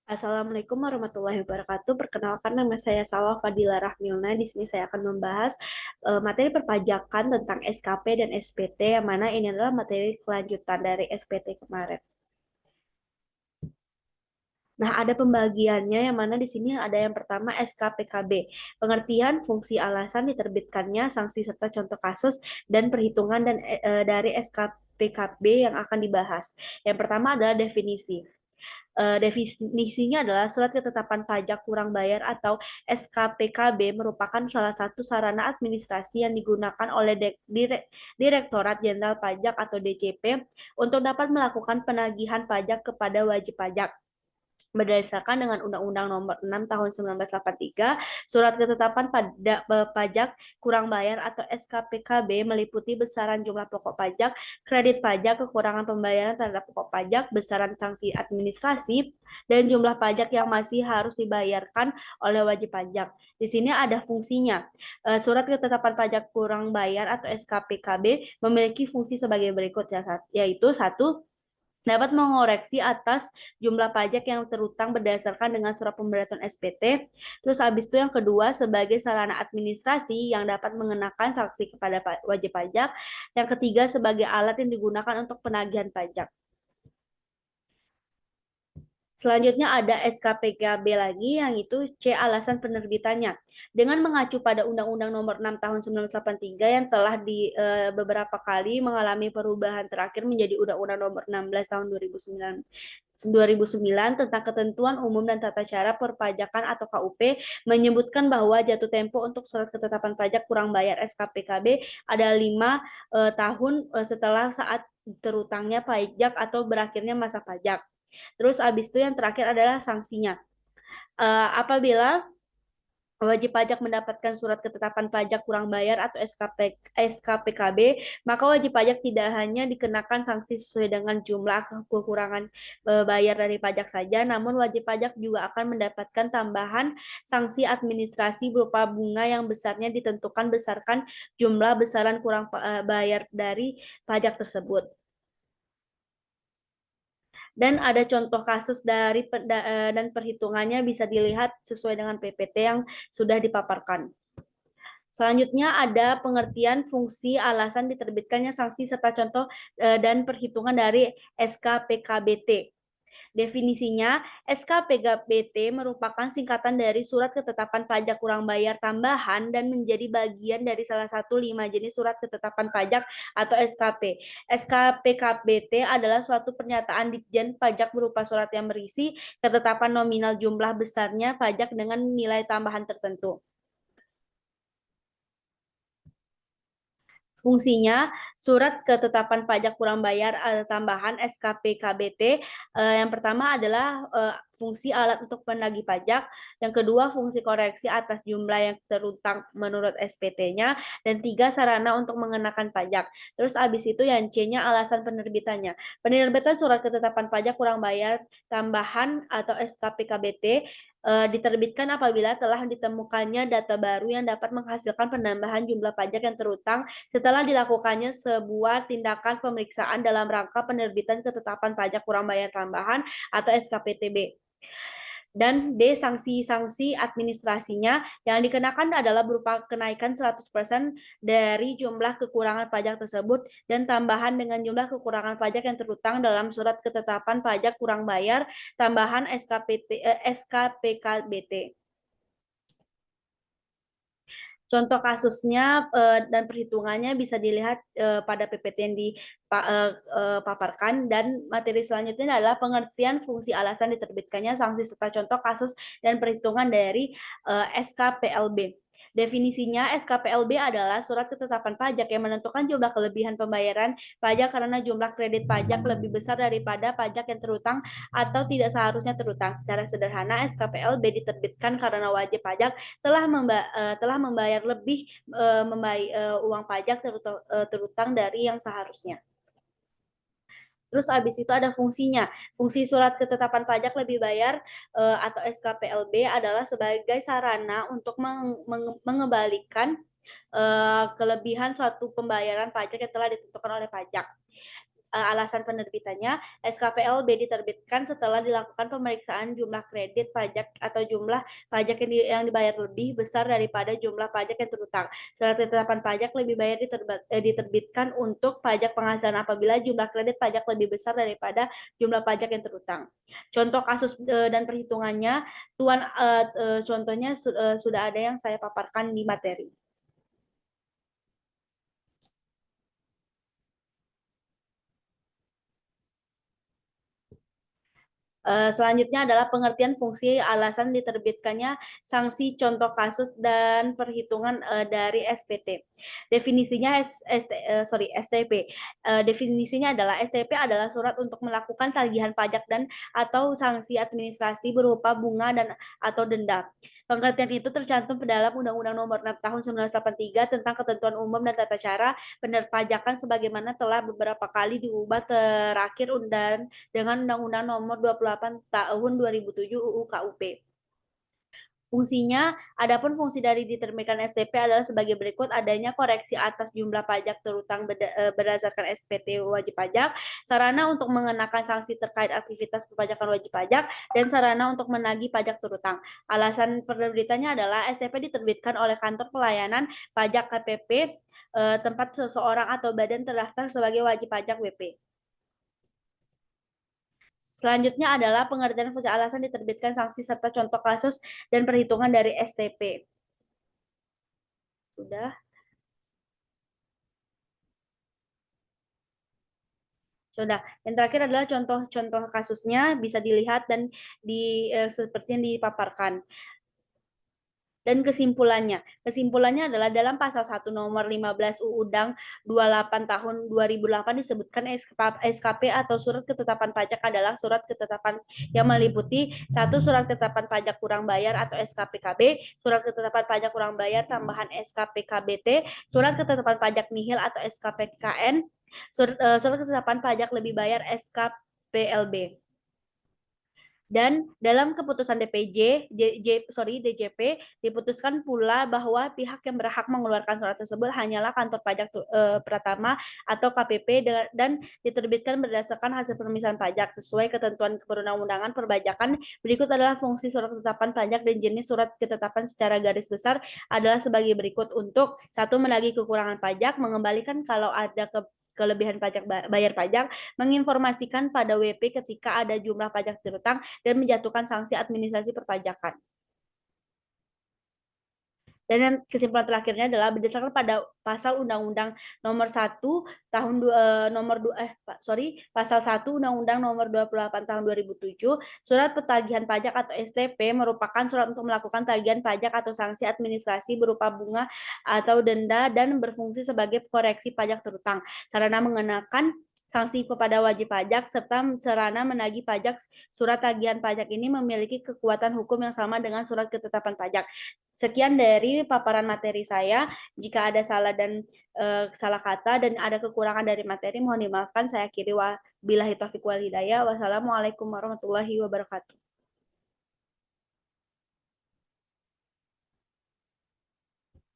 Assalamualaikum warahmatullahi wabarakatuh. Perkenalkan nama saya Salwa Fadila Rahmilna. Di sini saya akan membahas materi perpajakan tentang SKP dan SPT, yang mana ini adalah materi kelanjutan dari SPT kemarin. Nah, ada pembagiannya yang mana di sini ada yang pertama SKPKB, pengertian, fungsi, alasan diterbitkannya, sanksi serta contoh kasus dan perhitungan dari SKPKB yang akan dibahas. Yang pertama adalah definisi. Definisinya adalah surat ketetapan pajak kurang bayar atau SKPKB merupakan salah satu sarana administrasi yang digunakan oleh Direktorat Jenderal Pajak atau DJP untuk dapat melakukan penagihan pajak kepada wajib pajak. Berdasarkan dengan Undang-Undang Nomor 6 Tahun 1983, surat ketetapan pajak kurang bayar atau SKPKB meliputi besaran jumlah pokok pajak, kredit pajak, kekurangan pembayaran terhadap pokok pajak, besaran sanksi administrasi, dan jumlah pajak yang masih harus dibayarkan oleh wajib pajak. Di sini ada fungsinya. Surat ketetapan pajak kurang bayar atau SKPKB memiliki fungsi sebagai berikut, yaitu satu, dapat mengoreksi atas jumlah pajak yang terutang berdasarkan dengan surat pemberatan SPT. Terus habis itu yang kedua, sebagai sarana administrasi yang dapat mengenakan sanksi kepada wajib pajak. Yang ketiga, sebagai alat yang digunakan untuk penagihan pajak. Selanjutnya ada SKPKB lagi, yang itu C, alasan penerbitannya. Dengan mengacu pada Undang-Undang Nomor 6 Tahun 1983 yang telah beberapa kali mengalami perubahan, terakhir menjadi Undang-Undang Nomor 16 Tahun 2009 tentang ketentuan umum dan tata cara perpajakan atau KUP, menyebutkan bahwa jatuh tempo untuk surat ketetapan pajak kurang bayar SKPKB ada 5 tahun setelah saat terutangnya pajak atau berakhirnya masa pajak. Terus abis itu yang terakhir adalah sanksinya. Apabila wajib pajak mendapatkan surat ketetapan pajak kurang bayar atau SKPKB, maka wajib pajak tidak hanya dikenakan sanksi sesuai dengan jumlah kekurangan bayar dari pajak saja, namun wajib pajak juga akan mendapatkan tambahan sanksi administrasi berupa bunga yang besarnya ditentukan berdasarkan jumlah besaran kurang bayar dari pajak tersebut. Dan ada contoh kasus dari dan perhitungannya bisa dilihat sesuai dengan PPT yang sudah dipaparkan. Selanjutnya ada pengertian, fungsi, alasan diterbitkannya sanksi serta contoh dan perhitungan dari SKPKBT. Definisinya, SKPKBT merupakan singkatan dari Surat Ketetapan Pajak Kurang Bayar Tambahan dan menjadi bagian dari salah satu 5 jenis Surat Ketetapan Pajak atau SKP. SKPKBT adalah suatu pernyataan Ditjen Pajak berupa surat yang berisi ketetapan nominal jumlah besarnya pajak dengan nilai tambahan tertentu. Fungsinya, surat ketetapan pajak kurang bayar tambahan SKPKBT yang pertama adalah fungsi alat untuk penagih pajak, yang kedua fungsi koreksi atas jumlah yang terutang menurut SPT-nya, dan tiga, sarana untuk mengenakan pajak. Terus abis itu yang C-nya alasan penerbitannya. Penerbitan surat ketetapan pajak kurang bayar tambahan atau SKPKBT diterbitkan apabila telah ditemukannya data baru yang dapat menghasilkan penambahan jumlah pajak yang terutang setelah dilakukannya sebuah tindakan pemeriksaan dalam rangka penerbitan ketetapan pajak kurang bayar tambahan atau SKPTB. Dan D, sanksi-sanksi administrasinya yang dikenakan adalah berupa kenaikan 100% dari jumlah kekurangan pajak tersebut dan tambahan dengan jumlah kekurangan pajak yang terutang dalam surat ketetapan pajak kurang bayar tambahan SKPKBT. Contoh kasusnya dan perhitungannya bisa dilihat pada PPT yang dipaparkan, dan materi selanjutnya adalah pengertian, fungsi, alasan diterbitkannya sanksi serta contoh kasus dan perhitungan dari SKPLB. Definisinya, SKPLB adalah surat ketetapan pajak yang menentukan jumlah kelebihan pembayaran pajak karena jumlah kredit pajak lebih besar daripada pajak yang terutang atau tidak seharusnya terutang. Secara sederhana, SKPLB diterbitkan karena wajib pajak telah membayar lebih uang pajak terutang dari yang seharusnya. Terus habis itu ada fungsinya. Fungsi surat ketetapan pajak lebih bayar atau SKPLB adalah sebagai sarana untuk mengembalikan kelebihan suatu pembayaran pajak yang telah ditentukan oleh pajak. alasan penerbitannya. SKPLB diterbitkan setelah dilakukan pemeriksaan jumlah kredit pajak atau jumlah pajak yang dibayar lebih besar daripada jumlah pajak yang terutang. Surat ketetapan pajak lebih bayar diterbitkan untuk pajak penghasilan apabila jumlah kredit pajak lebih besar daripada jumlah pajak yang terutang. Contoh kasus dan perhitungannya, Tuan, contohnya sudah ada yang saya paparkan di materi. Selanjutnya adalah pengertian fungsi alasan diterbitkannya sanksi contoh kasus dan perhitungan dari SPT. Definisinya STP. Definisinya adalah STP adalah surat untuk melakukan tagihan pajak dan atau sanksi administrasi berupa bunga dan atau denda. Pengertian itu tercantum dalam Undang-Undang Nomor 6 Tahun 1983 tentang Ketentuan Umum dan Tata Cara Penerpajakan sebagaimana telah beberapa kali diubah terakhir dengan Undang-Undang Nomor 28 Tahun 2007 UU KUP. Fungsinya, adapun fungsi dari diterbitkan STP adalah sebagai berikut: adanya koreksi atas jumlah pajak terutang berdasarkan SPT wajib pajak, sarana untuk mengenakan sanksi terkait aktivitas perpajakan wajib pajak, dan sarana untuk menagih pajak terutang. Alasan penerbitannya adalah STP diterbitkan oleh kantor pelayanan pajak KPP tempat seseorang atau badan terdaftar sebagai wajib pajak WP. Selanjutnya adalah pengertian fungsi alasan diterbitkan sanksi serta contoh kasus dan perhitungan dari STP. Sudah. Sudah. Yang terakhir adalah contoh-contoh kasusnya bisa dilihat dan seperti yang dipaparkan. Dan kesimpulannya adalah dalam pasal 1 nomor 15 Undang 28 tahun 2008 disebutkan SKP atau surat ketetapan pajak adalah surat ketetapan yang meliputi satu surat ketetapan pajak kurang bayar atau SKPKB, surat ketetapan pajak kurang bayar tambahan SKPKBT, surat ketetapan pajak nihil atau SKPKN, surat ketetapan pajak lebih bayar SKPLB. Dan dalam keputusan DJP diputuskan pula bahwa pihak yang berhak mengeluarkan surat tersebut hanyalah kantor pajak Pratama atau KPP dan diterbitkan berdasarkan hasil pemisahan pajak sesuai ketentuan perundang-undangan perpajakan. Berikut adalah fungsi surat ketetapan pajak dan jenis surat ketetapan secara garis besar adalah sebagai berikut: untuk satu, menagih kekurangan pajak, mengembalikan kalau ada kelebihan pajak bayar pajak, menginformasikan pada WP ketika ada jumlah pajak terutang, dan menjatuhkan sanksi administrasi perpajakan. Dan yang kesimpulan terakhirnya adalah berdasarkan pada pasal Undang-Undang Nomor 1 tahun pasal 1 Undang-Undang Nomor 28 tahun 2007, surat petagihan pajak atau STP merupakan surat untuk melakukan tagihan pajak atau sanksi administrasi berupa bunga atau denda dan berfungsi sebagai koreksi pajak terutang, sarana mengenakan sanksi kepada wajib pajak, serta sarana menagih pajak. Surat tagihan pajak ini memiliki kekuatan hukum yang sama dengan surat ketetapan pajak. Sekian dari paparan materi saya. Jika ada salah kata dan ada kekurangan dari materi, mohon dimaafkan. Saya akhiri wabillahi taufiq wal hidayah. Wassalamualaikum warahmatullahi wabarakatuh.